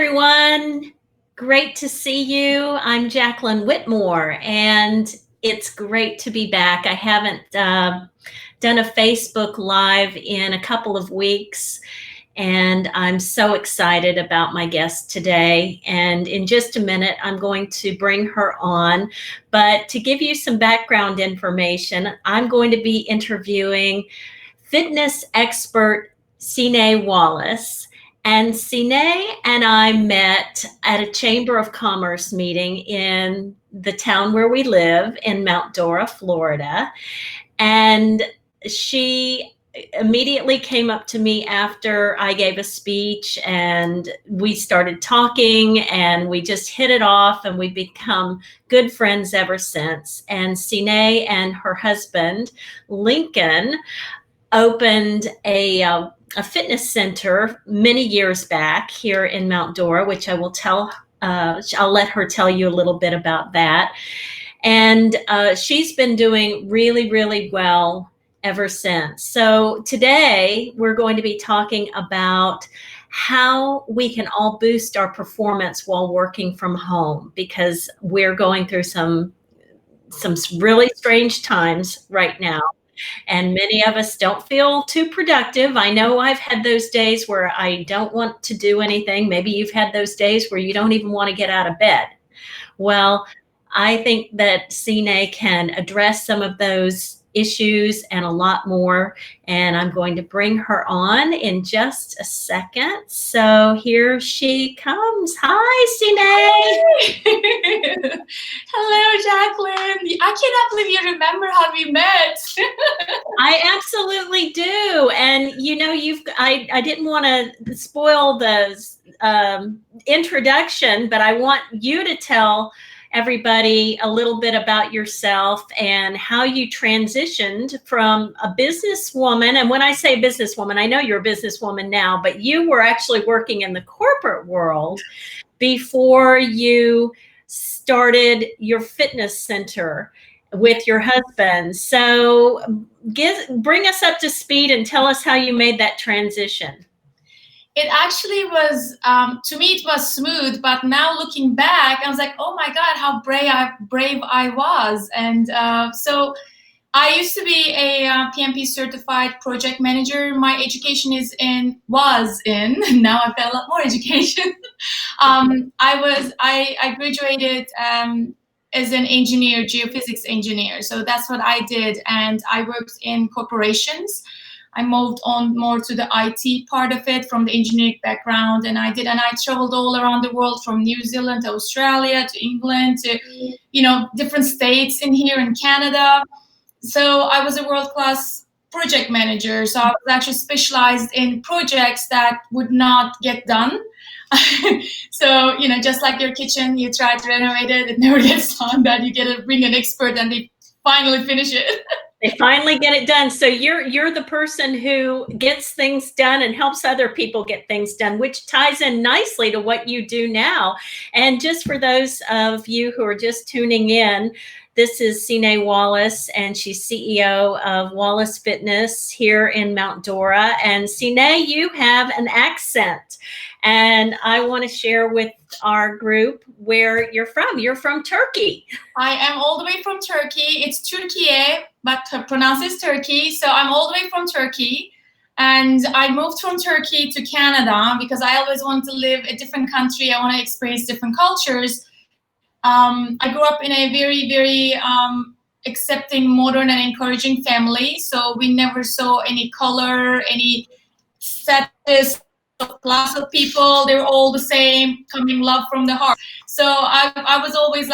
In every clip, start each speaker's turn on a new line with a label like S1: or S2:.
S1: everyone. Great to see you. I'm Jacqueline Whitmore, and it's great to be back. I haven't done a Facebook Live in a couple of weeks, and I'm so excited about my guest today. And in just a minute, I'm going to bring her on. But to give you some background information, I'm going to be interviewing fitness expert Sine Wallace. And Sine and I met at a Chamber of Commerce meeting in the town where we live in Mount Dora, Florida. And she immediately came up to me after I gave a speech, and we started talking, and we just hit it off, and we've become good friends ever since. And Sine and her husband, Lincoln, opened a fitness center many years back here in Mount Dora, which I'll let her tell you a little bit about that. And she's been doing really, really well ever since. So today we're going to be talking about how we can all boost our performance while working from home, because we're going through some really strange times right now. And many of us don't feel too productive. I know I've had those days where I don't want to do anything. Maybe you've had those days where you don't even want to get out of bed. Well, I think that Sine can address some of those issues and a lot more. And I'm going to bring her on in just a second. So here she comes. Hi,
S2: Sine. Hello, Jacqueline. I cannot believe you remember how we met.
S1: I absolutely do. And I didn't want to spoil the introduction, but I want you to tell everybody a little bit about yourself and how you transitioned from a businesswoman. And when I say businesswoman, I know you're a businesswoman now, but you were actually working in the corporate world before you started your fitness center with your husband. So bring us up to speed and tell us how you made that transition.
S2: It actually was, to me, it was smooth. But now looking back, I was like, oh my God, how brave I was. And so I used to be a PMP certified project manager. My education was in. Now I've got a lot more education. I graduated as an engineer, geophysics engineer. So that's what I did. And I worked in corporations. I moved on more to the IT part of it from the engineering background. And I traveled all around the world, from New Zealand to Australia to England to, different states in here in Canada. So I was a world-class project manager. So I was actually specialized in projects that would not get done. So, just like your kitchen, you try to renovate it, it never gets done. That you get to bring an expert and they finally finish it.
S1: They finally get it done. So you're the person who gets things done and helps other people get things done, which ties in nicely to what you do now. And just for those of you who are just tuning in, this is Sine Wallace, and she's CEO of Wallace Fitness here in Mount Dora. And Sine, you have an accent, and I want to share with our group where you're from. You're from Turkey.
S2: I am all the way from Turkey. It's Türkiye, but pronounced as Turkey. So I'm all the way from Turkey. And I moved from Turkey to Canada because I always wanted to live a different country. I want to experience different cultures. I grew up in a very, very accepting, modern, and encouraging family. So we never saw any color, any status, class of people. They were all the same, coming love from the heart. So I was always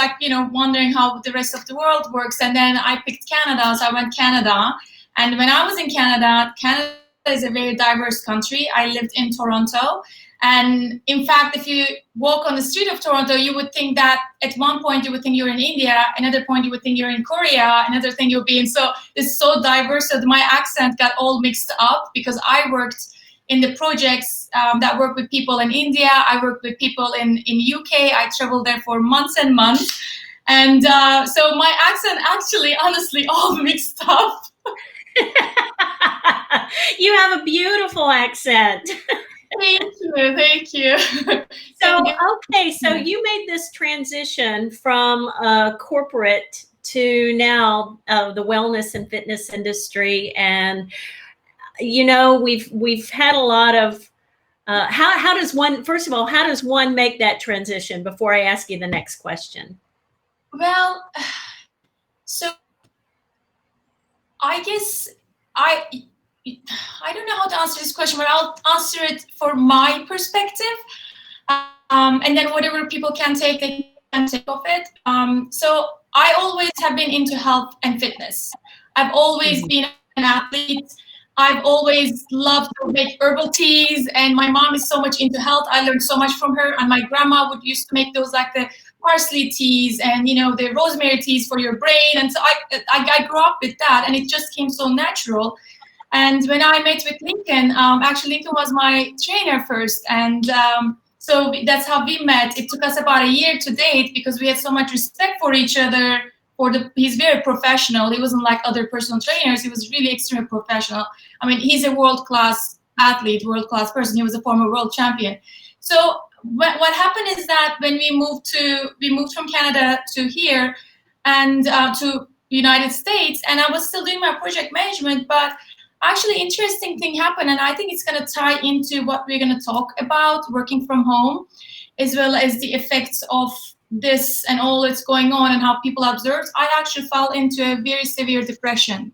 S2: wondering how the rest of the world works. And then I picked Canada, so I went Canada. And when I was in Canada is a very diverse country. I lived in Toronto. And in fact, if you walk on the street of Toronto, you would think that at one point you would think you're in India, another point you would think you're in Korea, another thing you'll be in. So it's so diverse. So my accent got all mixed up because I worked in the projects that work with people in India. I worked with people in UK. I traveled there for months and months. And so my accent actually, honestly, all mixed up.
S1: You have a beautiful accent.
S2: Thank you. you. Thank you.
S1: So,
S2: Thank you.
S1: okay, so you made this transition from corporate to now the wellness and fitness industry, and we've had a lot of how does one, first of all, how does one make that transition before I ask you the next question?
S2: Well, so I guess I I don't know how to answer this question, but I'll answer it for my perspective, and then whatever people can take, they can take of it. So I always have been into health and fitness. I've always been an athlete. I've always loved to make herbal teas, and my mom is so much into health. I learned so much from her, and my grandma would used to make those like the parsley teas and the rosemary teas for your brain. And so I grew up with that, and it just came so natural. And when I met with Lincoln, actually Lincoln was my trainer first, and so that's how we met. It took us about a year to date because we had so much respect for each other. He's very professional. He wasn't like other personal trainers. He was really extremely professional. I mean, he's a world-class athlete, world-class person. He was a former world champion. So what happened is that when we moved from Canada to here and to United States, and I was still doing my project management, but actually interesting thing happened, and I think it's going to tie into what we're going to talk about, working from home, as well as the effects of this and all that's going on and how people observe. I actually fell into a very severe depression.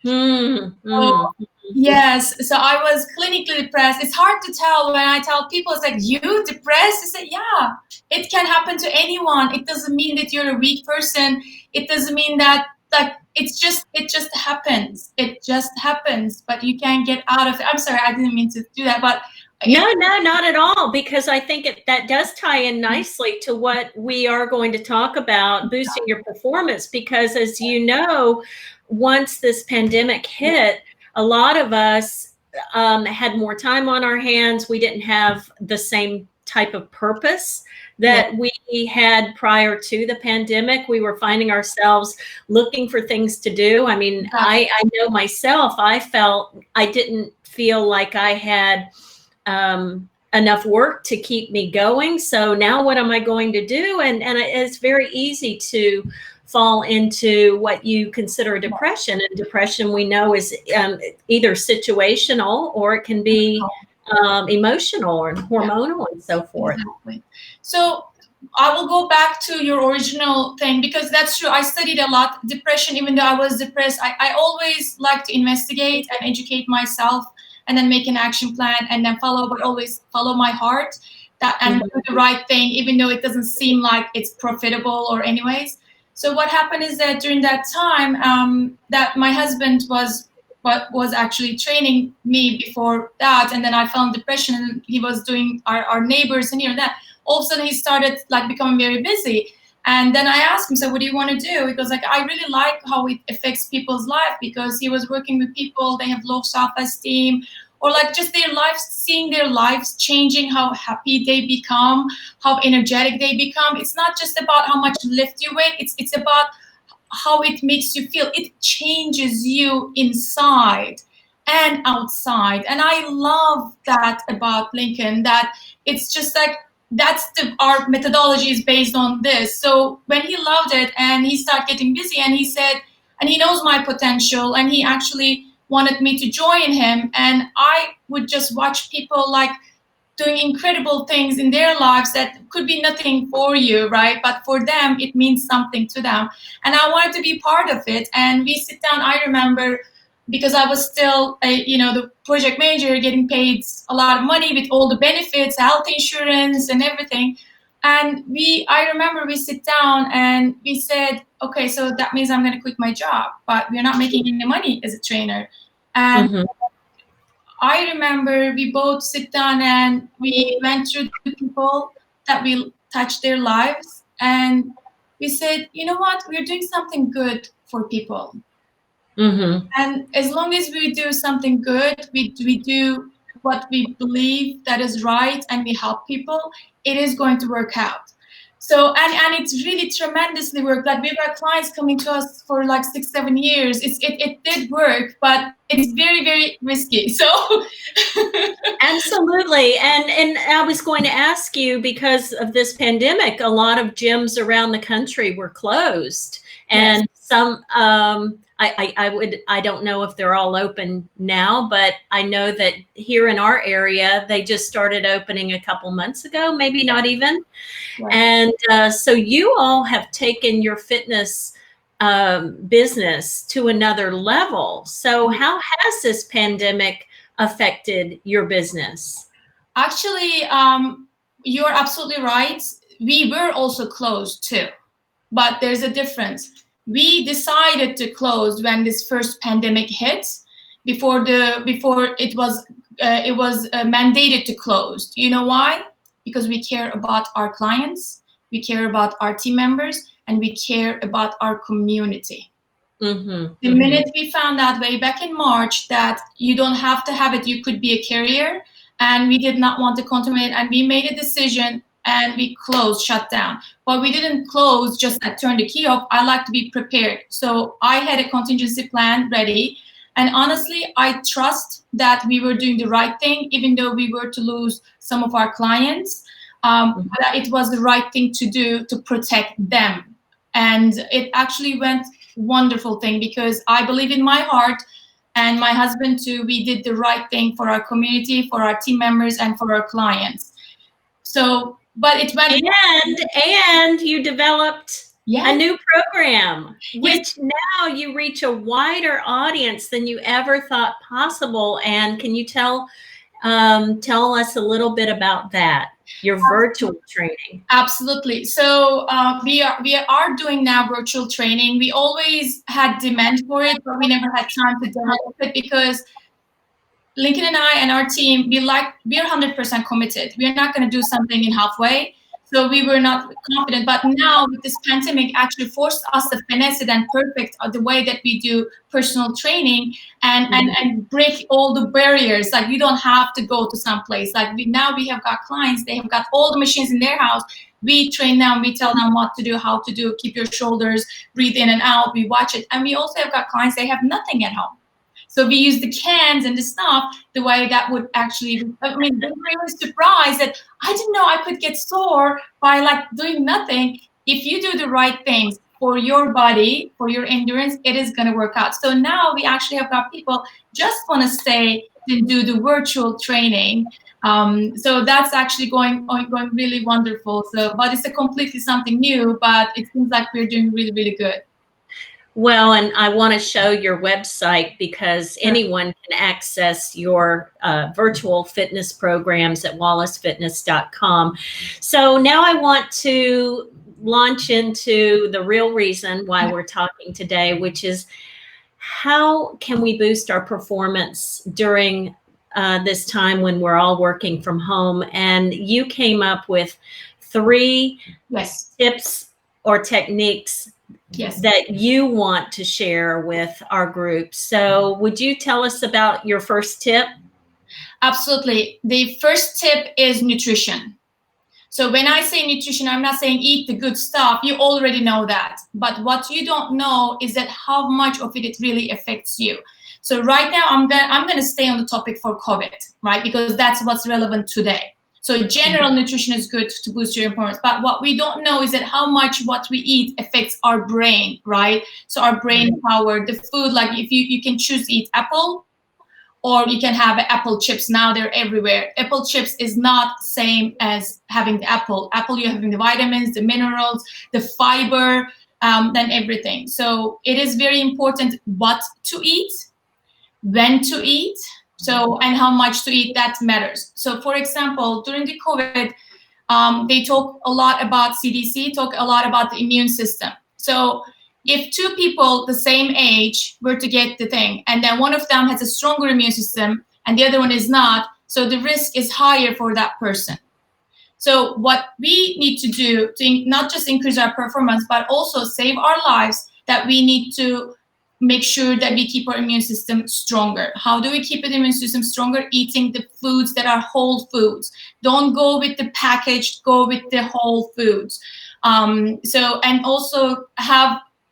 S2: So, yes, so I was clinically depressed. It's hard to tell when I tell people, it's like, you depressed? I said, yeah, it can happen to anyone. It doesn't mean that you're a weak person. It doesn't mean that, like, it just happens. It just happens, but you can't get out of it. I'm sorry, I didn't mean to do that, but
S1: no, not at all, because I think that does tie in nicely to what we are going to talk about, boosting your performance, because as you know, once this pandemic hit, a lot of us had more time on our hands. We didn't have the same type of purpose that we had prior to the pandemic. We were finding ourselves looking for things to do. I mean, I know myself, I felt I didn't feel like I had enough work to keep me going. So now what am I going to do? And it's very easy to fall into what you consider a depression. And depression, we know, is either situational or it can be emotional or hormonal and so forth.
S2: Exactly. So I will go back to your original thing, because that's true. I studied a lot depression. Even though I was depressed, I always like to investigate and educate myself, and then make an action plan, and then always follow my heart, and do the right thing, even though it doesn't seem like it's profitable or anyways. So what happened is that during that time, that my husband was actually training me before that, and then I fell in depression, and he was doing our neighbors and here and that. All of a sudden he started like becoming very busy. And then I asked him, so what do you want to do? Because like, I really like how it affects people's life, because he was working with people, they have low self-esteem, or like just their lives, seeing their lives changing, how happy they become, how energetic they become. It's not just about how much lift you weigh, it's about how it makes you feel. It changes you inside and outside. And I love that about Lincoln, that it's just like, our methodology is based on this. So when he loved it and he started getting busy, and he said, and he knows my potential, and he actually wanted me to join him, and I would just watch people like doing incredible things in their lives that could be nothing for you, right? But for them, it means something to them. And I wanted to be part of it. And we sit down, I remember, because I was still the project manager, getting paid a lot of money with all the benefits, health insurance and everything. And I remember we sit down and we said, okay, so that means I'm going to quit my job, but we're not making any money as a trainer. And I remember we both sit down and we went through the people that will touch their lives. And we said, you know what, we're doing something good for people. And as long as we do something good, we do what we believe that is right, and we help people, it is going to work out. So, and it's really tremendously worked. Like we've got clients coming to us for like 6-7 years. It did work, but it's very, very risky. So
S1: Absolutely. And I was going to ask you, because of this pandemic, a lot of gyms around the country were closed. And
S2: yes.
S1: some I don't know if they're all open now, but I know that here in our area they just started opening a couple months ago, maybe not even.
S2: Right.
S1: And so you all have taken your fitness business to another level. So how has this pandemic affected your business?
S2: Actually, you're absolutely right. We were also closed too, but there's a difference. We decided to close when this first pandemic hit, before it was mandated to close. Do you know why? Because we care about our clients, we care about our team members, and we care about our community.
S1: Mm-hmm,
S2: The minute we found out way back in March that you don't have to have it, you could be a carrier, and we did not want to contaminate, and we made a decision and we closed, shut down. But we didn't close just like turn the key off. I like to be prepared. So I had a contingency plan ready. And honestly, I trust that we were doing the right thing, even though we were to lose some of our clients. But it was the right thing to do to protect them. And it actually went wonderful thing, because I believe in my heart, and my husband too, we did the right thing for our community, for our team members, and for our clients. So, but it went.
S1: And you developed
S2: Yes.
S1: a new program, which
S2: Yes.
S1: now you reach a wider audience than you ever thought possible. And can you tell us a little bit about that, your virtual training?
S2: Absolutely. So we are doing now virtual training. We always had demand for it, but we never had time to develop it, because Lincoln and I and our team, we're 100% committed. We're not going to do something in halfway. So we were not confident. But now with this pandemic actually forced us to finesse it and perfect the way that we do personal training, and break all the barriers. Like you don't have to go to some place. Like now we have got clients, they have got all the machines in their house. We train them, we tell them what to do, how to do, keep your shoulders, breathe in and out. We watch it. And we also have got clients, they have nothing at home. So we use the cans and the stuff the way that would actually, I mean, they were really surprised that I didn't know I could get sore by like doing nothing. If you do the right things for your body, for your endurance, it is going to work out. So now we actually have got people just want to stay and do the virtual training. So that's actually going really wonderful. So, but it's a completely something new, but it seems like we're doing really, really good.
S1: Well, and I want to show your website, because anyone can access your virtual fitness programs at wallacefitness.com. So now I want to launch into the real reason why we're talking today, which is how can we boost our performance during this time when we're all working from home? And you came up with 3 tips or techniques that you want to share with our group. So would you tell us about your first tip?
S2: Absolutely. The first tip is nutrition. So when I say nutrition, I'm not saying eat the good stuff. You already know that. But what you don't know is that how much of it really affects you. So right now, I'm gonna stay on the topic for COVID, right? Because that's what's relevant today. So general nutrition is good to boost your performance, but what we don't know is that how much what we eat affects our brain, right? So our brain power, the food, like if you can choose to eat apple, or you can have apple chips. Now they're everywhere. Apple chips is not same as having the apple. Apple, you're having the vitamins, the minerals, the fiber, then everything. So it is very important what to eat, when to eat, so, and how much to eat, that matters. So for example, during the COVID, they talk a lot about CDC, talk a lot about the immune system. So if 2 people the same age were to get the thing, and then one of them has a stronger immune system and the other one is not, so the risk is higher for that person. So what we need to do to not just increase our performance, but also save our lives, that we need to make sure that we keep our immune system stronger. How do we keep the immune system stronger? Eating the foods that are whole foods. Don't go with the packaged, go with the whole foods. So, and also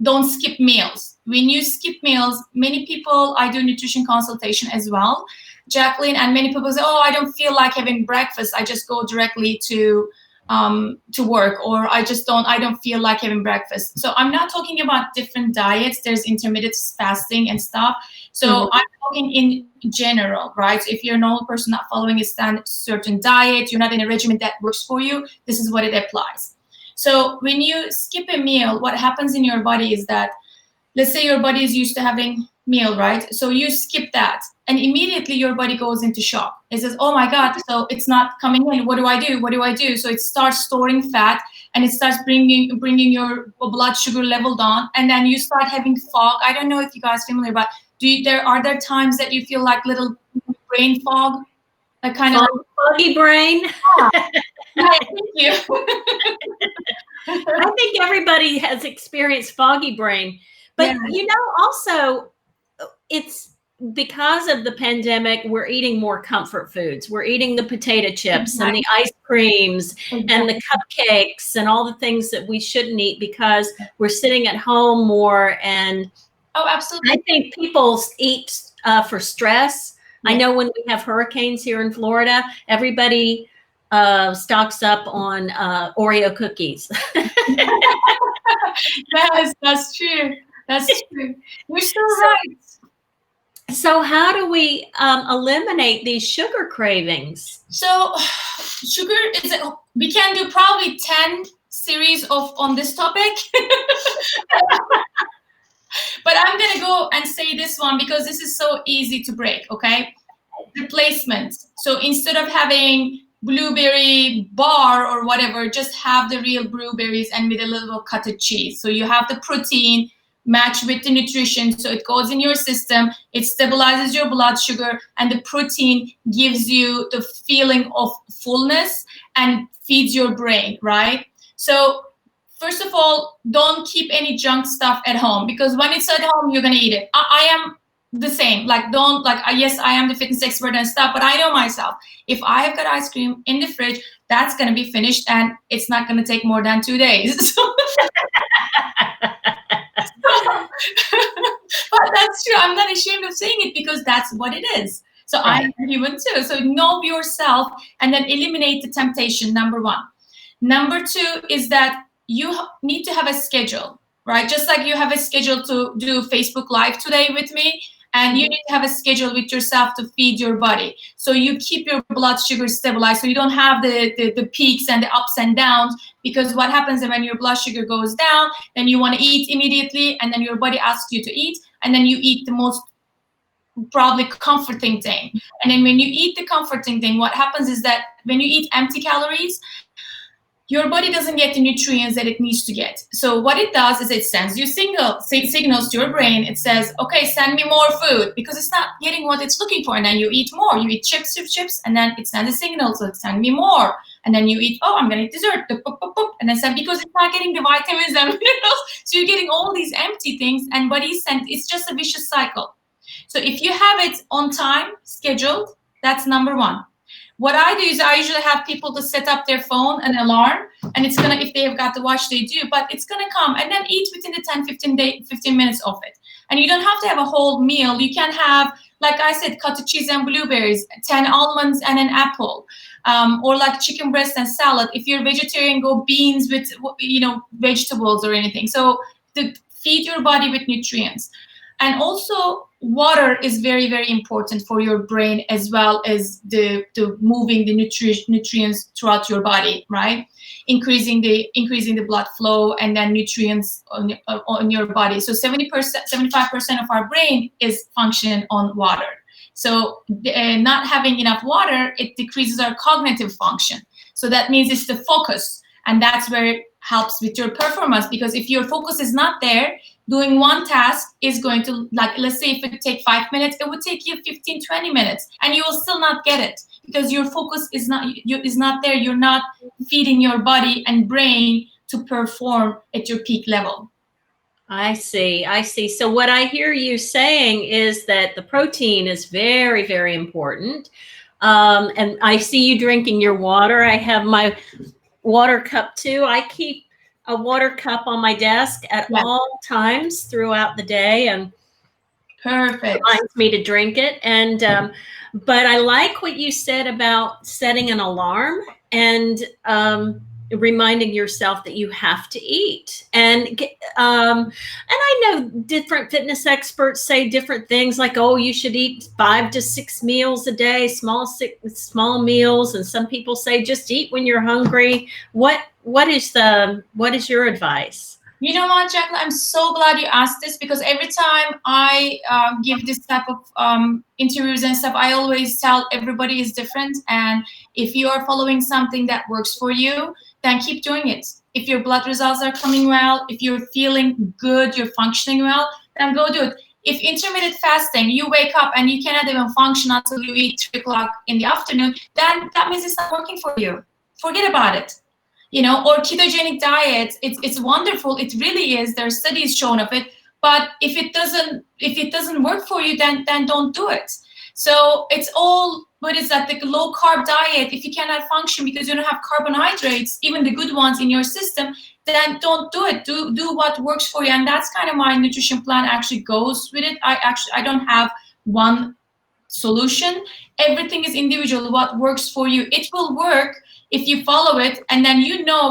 S2: don't skip meals. When you skip meals, many people, I do nutrition consultation as well, Jacqueline, and many people say, oh, I don't feel like having breakfast. I just go directly to work, or I don't feel like having breakfast. So I'm not talking about different diets. There's intermittent fasting and stuff. So I'm talking in general, right? So if you're a normal person not following a certain diet, you're not in a regimen that works for you, this is what it applies. So when you skip a meal, what happens in your body is that, let's say your body is used to having meal, right? So you skip that, and immediately your body goes into shock. It says, oh my God, so it's not coming in. What do I do? What do I do? So it starts storing fat, and it starts bringing your blood sugar level down, and then you start having fog. I don't know if you guys are familiar, but are there times that you feel like little brain fog? Like kind of
S1: foggy brain.
S2: Yeah, thank you.
S1: I think everybody has experienced foggy brain, but also it's because of the pandemic, we're eating more comfort foods. We're eating the potato chips and the ice creams and the cupcakes and all the things that we shouldn't eat because we're sitting at home more. And
S2: absolutely.
S1: I think people eat for stress. I know when we have hurricanes here in Florida, everybody stocks up on Oreo cookies.
S2: Yes, that's true. That's true. You're so right.
S1: So how do we eliminate these sugar cravings?
S2: So sugar we can do probably 10 series on this topic. But I'm going to go and say this one because this is so easy to break, okay? Replacement. So instead of having blueberry bar or whatever, just have the real blueberries and with a little cottage cheese. So you have the protein matched with the nutrition, so it goes in your system, it stabilizes your blood sugar, and the protein gives you the feeling of fullness and feeds your brain, right? So first of all, don't keep any junk stuff at home, because when it's at home, you're going to eat it. I am the same. Yes, I am the fitness expert and stuff, but I know myself. If I have got ice cream in the fridge, that's going to be finished, and it's not going to take more than 2 days. But that's true. I'm not ashamed of saying it because that's what it is. So right. I'm human too. So know yourself and then eliminate the temptation, number one. Number two is that you need to have a schedule, right? Just like you have a schedule to do Facebook Live today with me, and you need to have a schedule with yourself to feed your body. So you keep your blood sugar stabilized, so you don't have the peaks and the ups and downs, because what happens when your blood sugar goes down, then you want to eat immediately, and then your body asks you to eat, and then you eat the most probably comforting thing. And then when you eat the comforting thing, what happens is that when you eat empty calories, your body doesn't get the nutrients that it needs to get. So what it does is it sends you signals to your brain. It says, okay, send me more food, because it's not getting what it's looking for. And then you eat more. You eat chips, and then it sends a signal, so send me more. And then you eat, oh, I'm going to eat dessert, and then send, because it's not getting the vitamins and minerals. So you're getting all these empty things, and body sent. It's just a vicious cycle. So if you have it on time, scheduled, that's number one. What I do is I usually have people to set up their phone, an alarm, and it's going to, if they have got the watch, they do, but it's going to come, and then eat within the 15 minutes of it. And you don't have to have a whole meal. You can have, like I said, cottage cheese and blueberries, 10 almonds and an apple, or like chicken breast and salad. If you're vegetarian, go beans with, vegetables or anything. So to feed your body with nutrients. And also, water is very, very important for your brain, as well as the moving the nutrients throughout your body, right? Increasing the blood flow and then nutrients on your body. So 75% of our brain is functioning on water. So not having enough water, it decreases our cognitive function. So that means it's the focus, and that's where it helps with your performance, because if your focus is not there, doing one task is going to, like, let's say if it take 5 minutes, it would take you 15, 20 minutes, and you will still not get it, because your focus is not there. You're not feeding your body and brain to perform at your peak level.
S1: I see. So what I hear you saying is that the protein is very, very important. And I see you drinking your water. I have my water cup too. I keep a water cup on my desk at
S2: Yeah.
S1: all times throughout the day, and
S2: Perfect.
S1: reminds me to drink it. And but I like what you said about setting an alarm and reminding yourself that you have to eat. And I know different fitness experts say different things, like, oh, you should eat 5 to 6 meals a day, small meals, and some people say just eat when you're hungry. What is your advice?
S2: You know what, Jacqueline? I'm so glad you asked this, because every time I give this type of interviews and stuff, I always tell everybody is different. And if you are following something that works for you, then keep doing it. If your blood results are coming well, if you're feeling good, you're functioning well, then go do it. If intermittent fasting, you wake up and you cannot even function until you eat 3 o'clock in the afternoon, then that means it's not working for you. Forget about it. Or ketogenic diet, it's wonderful. It really is. There are studies shown of it. But if it doesn't work for you, then don't do it. So it's all, what is that, the low carb diet? If you cannot function because you don't have carbohydrates, even the good ones in your system, then don't do it. Do what works for you. And that's kind of my nutrition plan actually goes with it. I don't have one solution. Everything is individual, what works for you. It will work if you follow it, and then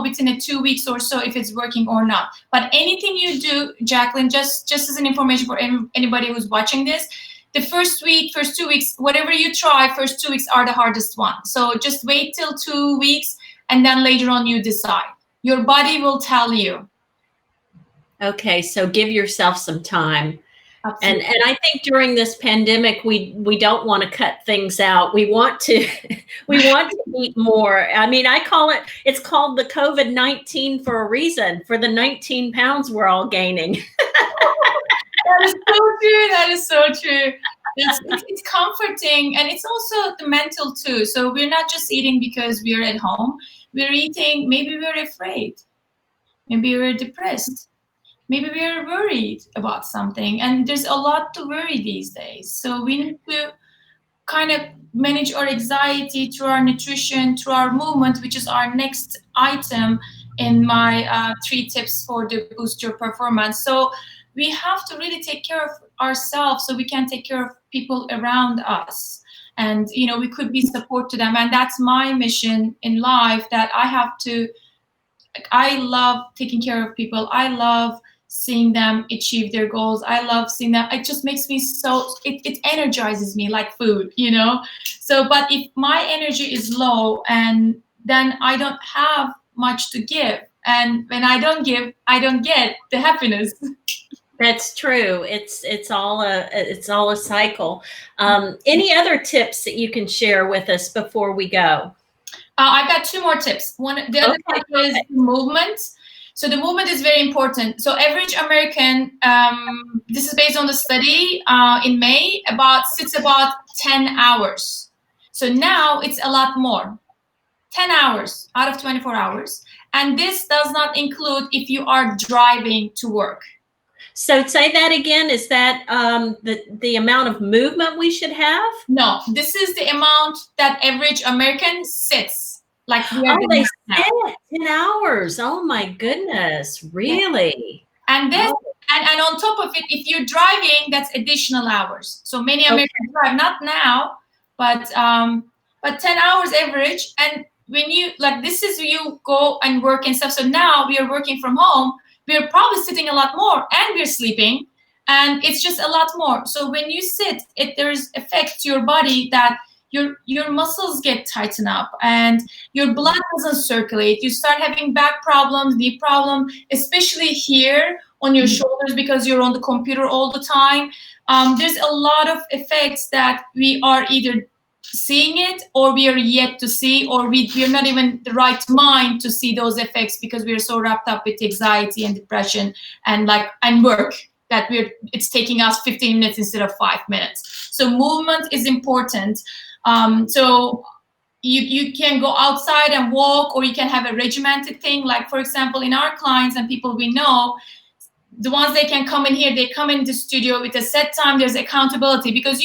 S2: within 2 weeks or so if it's working or not. But anything you do, Jacqueline, just as an information for anybody who's watching this, the first 2 weeks, whatever you try, first 2 weeks are the hardest one. So just wait till 2 weeks, and then later on you decide. Your body will tell you.
S1: Okay, so give yourself some time.
S2: Absolutely.
S1: And I think during this pandemic, we don't want to cut things out. We want to eat more. I mean, it's called the COVID-19 for a reason, for the 19 pounds we're all gaining.
S2: That is so true. That is so true. It's comforting, and it's also the mental too. So we're not just eating because we're at home. We're eating, maybe we're afraid. Maybe we're depressed. Maybe we're worried about something, and there's a lot to worry these days. So we need to kind of manage our anxiety through our nutrition, through our movement, which is our next item in my 3 tips for the boost your performance. So we have to really take care of ourselves so we can take care of people around us. And, we could be support to them. And that's my mission in life, that I love taking care of people. I love seeing them achieve their goals. I love seeing that. It just makes me it energizes me like food, So, but if my energy is low, and then I don't have much to give. And when I don't give, I don't get the happiness.
S1: That's true. It's all a cycle. Any other tips that you can share with us before we go?
S2: I've got 2 more tips. The other tip is movement. So the movement is very important. So average American, this is based on the study in May, sits about 10 hours. So now it's a lot more, 10 hours out of 24 hours. And this does not include if you are driving to work.
S1: So say that again. Is that the amount of movement we should have?
S2: No, this is the amount that average American sits. Like
S1: they sit 10 hours. Oh my goodness, really?
S2: And this, and on top of it, if you're driving, that's additional hours. So many Americans drive, not now, but 10 hours average. And when this is you go and work and stuff. So now we are working from home. We're probably sitting a lot more, and we're sleeping, and it's just a lot more. So when you sit, there's effect to your body that your muscles get tightened up, and your blood doesn't circulate. You start having back problems, knee problem, especially here on your shoulders, because you're on the computer all the time. There's a lot of effects that we are either seeing it, or we are yet to see, or we're not even the right mind to see those effects, because we're so wrapped up with anxiety and depression and work that it's taking us 15 minutes instead of 5 minutes. So movement is important. So you can go outside and walk, or you can have a regimented thing. Like, for example, in our clients and people we know, the ones they can come in here, they come in the studio with a set time. There's accountability, because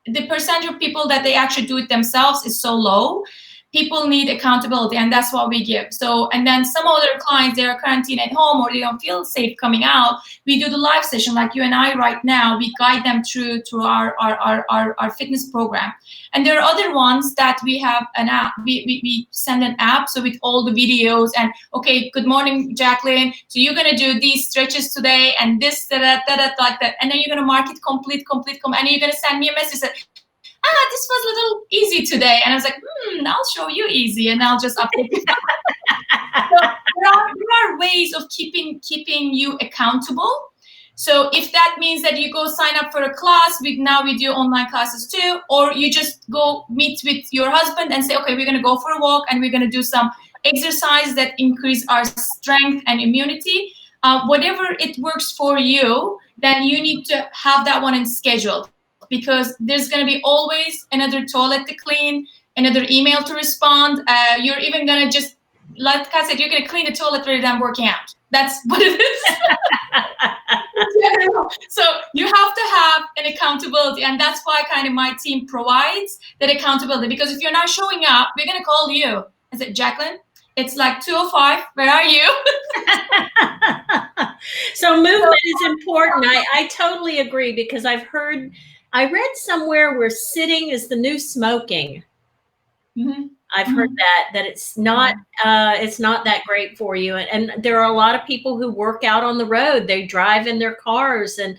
S2: the percentage of people that they actually do it themselves is so low people need accountability, and that's what we give. So, and then some other clients, they are quarantined at home or they don't feel safe coming out. We do the live session like you and I right now. We guide them through our fitness program. And there are other ones that we have an app. We send an app, so with all the videos and, okay, good morning, Jacqueline. So you're gonna do these stretches today and this, like that. And then you're gonna mark it complete, and you're gonna send me a message that, this was a little easy today. And I was like, I'll show you easy, and I'll just update it. So there are ways of keeping you accountable. So if that means that you go sign up for a class, now we do online classes too, or you just go meet with your husband and say, okay, we're gonna go for a walk and we're gonna do some exercise that increase our strength and immunity. Whatever it works for you, then you need to have that one in scheduled, because there's going to be always another toilet to clean, another email to respond. You're even going to just, like I said, you're going to clean the toilet rather than working out. That's what it is. So you have to have an accountability, and that's why kind of my team provides that accountability, because if you're not showing up, we're going to call you. I said, Jacqueline, it's like 2:05. Where are you?
S1: So movement is important. I totally agree, because I read somewhere where sitting is the new smoking.
S2: Mm-hmm.
S1: I've heard that it's not that great for you. And there are a lot of people who work out on the road. They drive in their cars and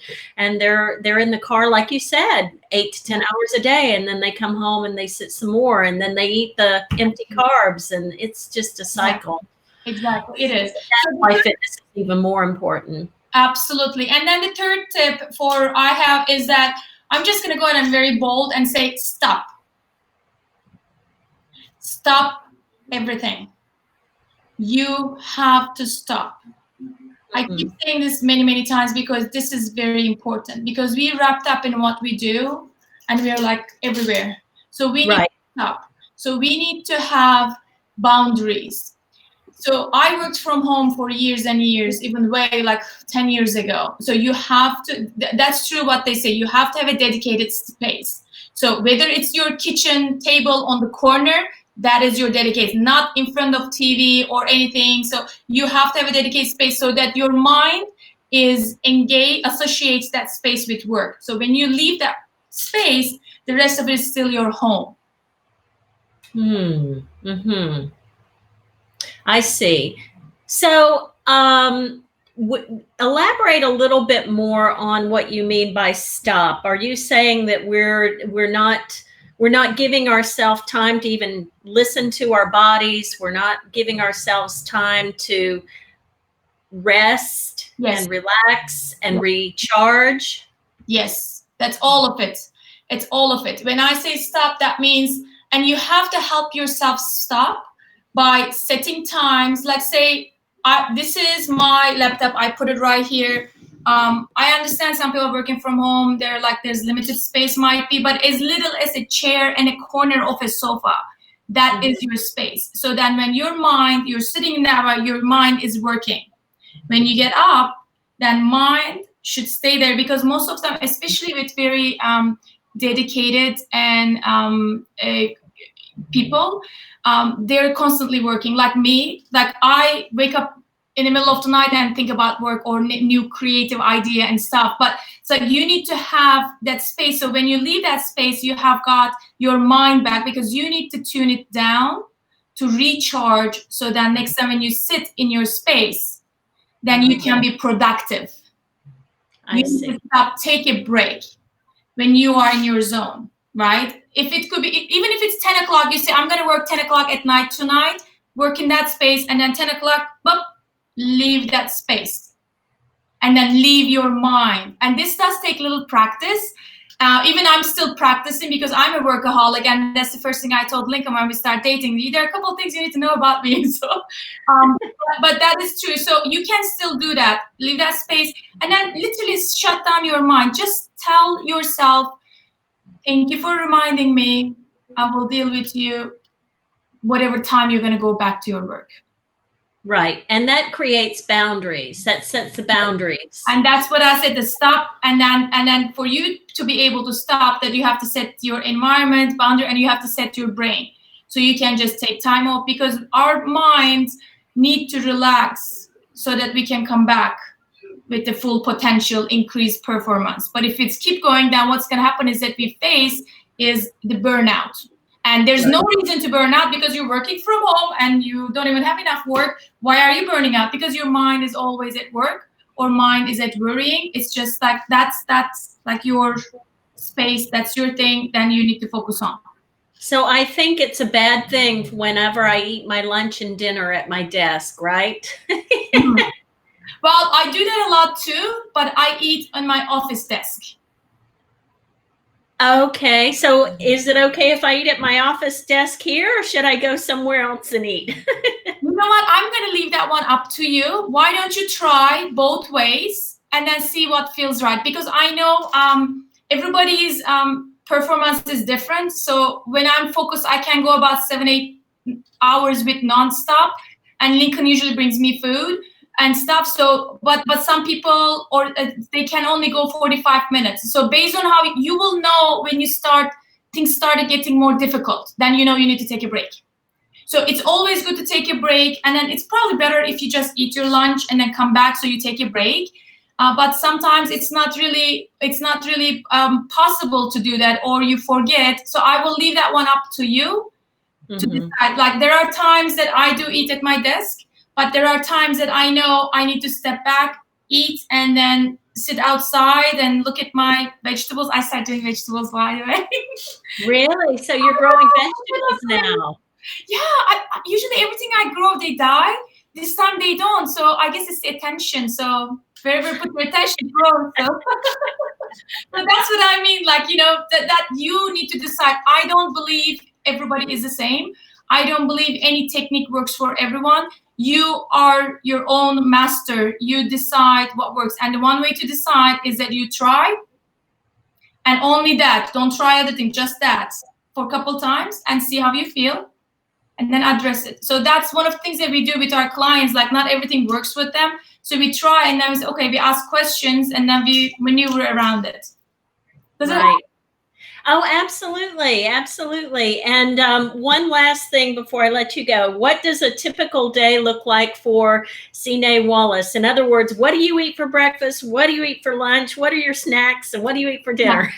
S1: they're in the car, like you said, 8 to 10 hours a day. And then they come home and they sit some more, and then they eat the empty carbs, and it's just a cycle.
S2: Exactly. It is.
S1: That's why fitness is even more important.
S2: Absolutely. And then the third tip I have is that I'm just going to go ahead and very bold and say, stop. Stop everything. You have to stop. I keep saying this many, many times because this is very important, because we wrapped up in what we do and we're like everywhere. So we need to stop. So we need to have boundaries. So I worked from home for years and years, even way like 10 years ago. So you have to, that's true what they say, you have to have a dedicated space. So whether it's your kitchen table on the corner, that is your dedicated, not in front of TV or anything. So you have to have a dedicated space so that your mind is engaged, associates that space with work. So when you leave that space, the rest of it is still your home.
S1: I see. So elaborate a little bit more on what you mean by stop. Are you saying that we're not giving ourselves time to even listen to our bodies? We're not giving ourselves time to rest and relax and recharge?
S2: Yes, that's all of it. It's all of it. When I say stop, that means, and you have to help yourself stop by setting times. Let's say, this is my laptop. I put it right here. I understand some people are working from home. There's limited space might be, but as little as a chair and a corner of a sofa, that is your space. So then when you're sitting there, your mind is working. When you get up, then mind should stay there, because most of them, especially with very dedicated and people, they're constantly working. Like me, like I wake up in the middle of the night and think about work or new creative idea and stuff. But it's like you need to have that space. So when you leave that space, you have got your mind back, because you need to tune it down to recharge. So that next time when you sit in your space, then you can be productive. You need to stop, take a break when you are in your zone, right? If it could be, even if it's 10 o'clock, you say, I'm going to work 10 o'clock at night tonight, work in that space, and then 10 o'clock, boop, leave that space. And then leave your mind. And this does take a little practice. Even I'm still practicing, because I'm a workaholic, and that's the first thing I told Lincoln when we start dating. There are a couple of things you need to know about me. So, but that is true. So you can still do that. Leave that space, and then literally shut down your mind. Just tell yourself, thank you for reminding me. I will deal with you whatever time you're going to go back to your work.
S1: Right. And that creates boundaries. That sets the boundaries.
S2: And that's what I said, the stop. And then for you to be able to stop, that you have to set your environment boundary, and you have to set your brain. So you can just take time off, because our minds need to relax so that we can come back with the full potential, increased performance. But if it's keep going, then what's going to happen is that we face is the burnout. And there's no reason to burn out, because you're working from home and you don't even have enough work. Why are you burning out? Because your mind is always at work, or mind is at worrying. It's just like that's like your space, that's your thing, then you need to focus on.
S1: So I think it's a bad thing whenever I eat my lunch and dinner at my desk, right?
S2: Well, I do that a lot too, but I eat on my office desk.
S1: Okay, so is it okay if I eat at my office desk here, or should I go somewhere else and eat?
S2: You know what? I'm going to leave that one up to you. Why don't you try both ways and then see what feels right? Because I know everybody's performance is different. So when I'm focused, I can go about 7-8 hours with nonstop, and Lincoln usually brings me food and stuff. So, but some people, or they can only go 45 minutes. So based on how you will know when you start, things started getting more difficult, then you know you need to take a break. So it's always good to take a break, and then it's probably better if you just eat your lunch and then come back, so you take a break. But sometimes it's not really possible to do that, or you forget. So I will leave that one up to you to decide. Like, there are times that I do eat at my desk, but there are times that I know I need to step back, eat, and then sit outside and look at my vegetables. I start doing vegetables, by the way.
S1: Really? So you're growing vegetables now?
S2: Yeah, usually everything I grow, they die. This time they don't. So I guess it's the attention. So wherever put your attention, grow. So. But that's what I mean. Like, you know, that you need to decide. I don't believe everybody is the same. I don't believe any technique works for everyone. You are your own master. You decide what works. And the one way to decide is that you try, and only that. Don't try other things, just that for a couple times and see how you feel, and then address it. So that's one of the things that we do with our clients. Like, not everything works with them. So we try, and then we say, okay, we ask questions, and then we maneuver around it.
S1: Right. Oh, absolutely. Absolutely. And one last thing before I let you go. What does a typical day look like for Sine Wallace? In other words, what do you eat for breakfast? What do you eat for lunch? What are your snacks? And what do you eat for dinner?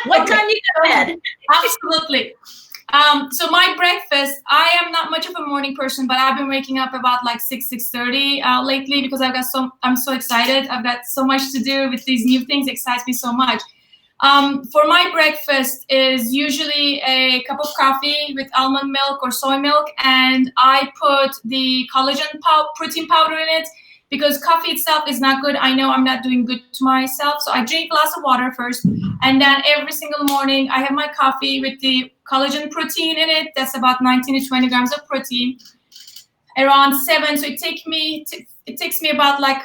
S1: What time do you go to bed?
S2: Absolutely. So my breakfast, I am not much of a morning person, but I've been waking up about like 6:30 lately, because I'm so excited. I've got so much to do with these new things. It excites me so much. For my breakfast is usually a cup of coffee with almond milk or soy milk, and I put the collagen protein powder in it, because coffee itself is not good. I know I'm not doing good to myself. So I drink a glass of water first, and then every single morning I have my coffee with the collagen protein in it. That's about 19 to 20 grams of protein, around 7. So it takes me about like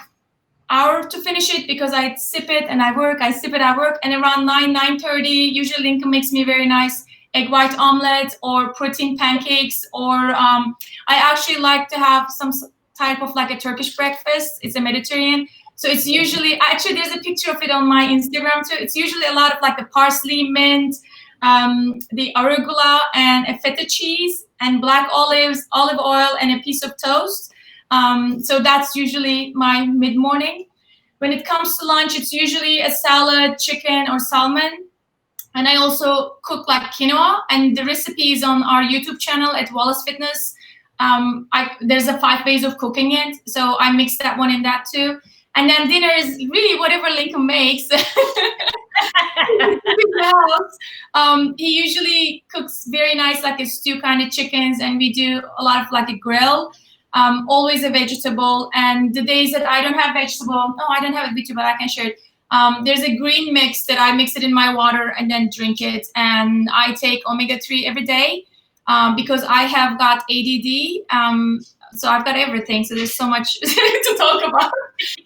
S2: hour to finish it, because I sip it and I work, I sip it, I work, and around 9:30, usually Lincoln makes me very nice egg white omelet or protein pancakes, or I actually like to have some type of like a Turkish breakfast. It's a Mediterranean. So it's usually, actually there's a picture of it on my Instagram too. It's usually a lot of like the parsley, mint, the arugula, and a feta cheese, and black olives, olive oil, and a piece of toast. So that's usually my mid-morning. When it comes to lunch, it's usually a salad, chicken, or salmon. And I also cook like quinoa, and the recipe is on our YouTube channel at Wallace Fitness. There's a 5 ways of cooking it, so I mix that one in that too. And then dinner is really whatever Lincoln makes. He usually cooks very nice, like a stew kind of chickens, and we do a lot of like a grill. Always a vegetable. And the days that I don't have vegetable, I don't have a vegetable, I can share it. There's a green mix that I mix it in my water and then drink it. And I take omega-3 every day because I have got ADD. So I've got everything. So there's so much to talk about.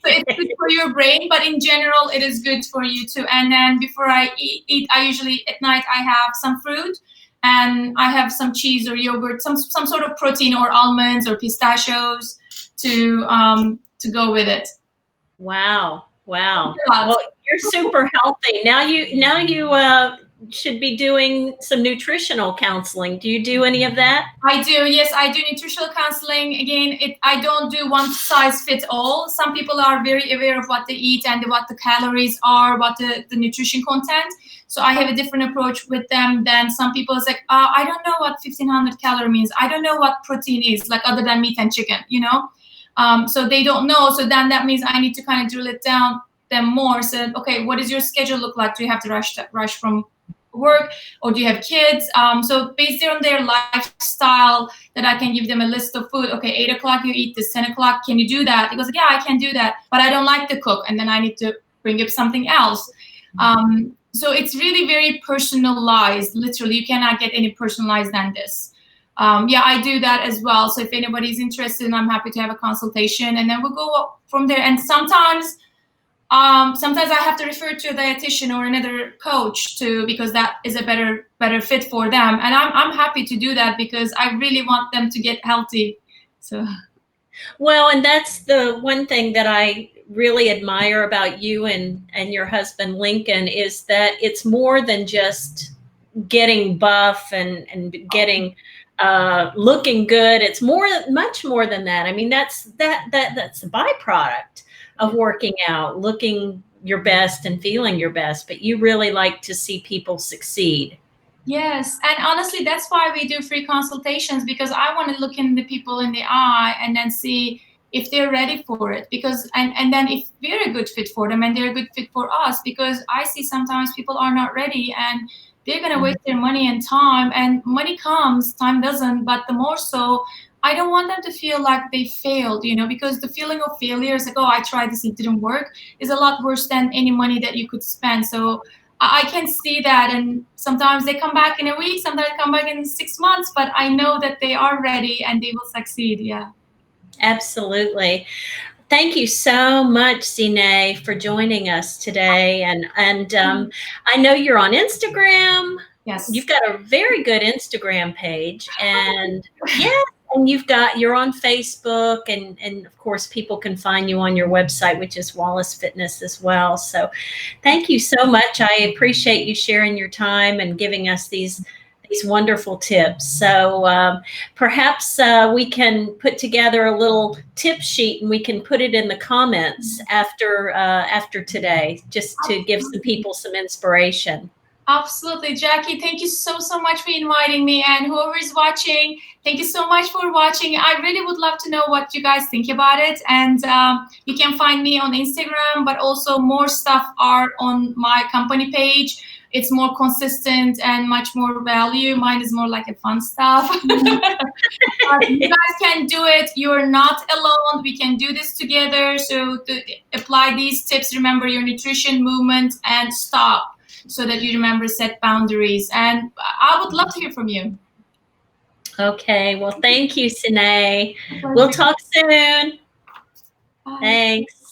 S2: So it's good for your brain, but in general, it is good for you too. And then before I eat, I usually at night I have some fruit, and I have some cheese or yogurt, some sort of protein, or almonds or pistachios to go with it.
S1: Wow. Well, you're super healthy. Now you should be doing some nutritional counseling. Do you do any of that?
S2: I do, yes, I do nutritional counseling. Again, I don't do one size fits all. Some people are very aware of what they eat and what the calories are, what the nutrition content. So I have a different approach with them than some people. It's like, I don't know what 1500 calorie means. I don't know what protein is, like other than meat and chicken, you know? So they don't know. So then that means I need to kind of drill it down them more. So, okay, what does your schedule look like? Do you have to rush from work, or do you have kids? So based on their lifestyle, that I can give them a list of food. Okay, 8 o'clock you eat this, 10 o'clock, can you do that? He goes, yeah, I can do that, but I don't like to cook, and then I need to bring up something else. So it's really very personalized. Literally, you cannot get any personalized than this. Yeah, I do that as well. So if anybody's interested, I'm happy to have a consultation, and then we'll go from there. And sometimes I have to refer to a dietitian or another coach too, because that is a better fit for them. And I'm happy to do that because I really want them to get healthy. So,
S1: well, and that's the one thing that I really admire about you and your husband Lincoln, is that it's more than just getting buff and getting looking good. It's much more than that. I mean, that's a byproduct of working out, looking your best and feeling your best, but you really like to see people succeed.
S2: yes, and honestly, that's why we do free consultations, because I want to look in the people in the eye and then see if they're ready for it, because and then if we're a good fit for them and they're a good fit for us, because I see sometimes people are not ready and they're going to waste their money and time, and money comes, time doesn't. But the more so, I don't want them to feel like they failed, you know, because the feeling of failure is like, oh, I tried this, it didn't work, is a lot worse than any money that you could spend. So I can see that, and sometimes they come back in a week, sometimes they come back in 6 months, but I know that they are ready and they will succeed. Yeah.
S1: Absolutely. Thank you so much, Sine, for joining us today. And I know you're on Instagram.
S2: Yes.
S1: You've got a very good Instagram page, and yeah, and you're on Facebook, and of course people can find you on your website, which is Wallace Fitness as well. So thank you so much. I appreciate you sharing your time and giving us these wonderful tips. So perhaps we can put together a little tip sheet and we can put it in the comments after today, just to give some people some inspiration.
S2: Absolutely, Jackie. Thank you so much for inviting me, and whoever is watching, thank you so much for watching. I really would love to know what you guys think about it, and you can find me on Instagram, but also more stuff are on my company page. It's more consistent and much more value. Mine is more like a fun stuff. You guys can do it. You're not alone. We can do this together. So to apply these tips, remember your nutrition, movement, and stop, so that you remember set boundaries. And I would love to hear from you.
S1: Okay. Well, thank you, Sine. We'll talk soon.
S2: Bye.
S1: Thanks.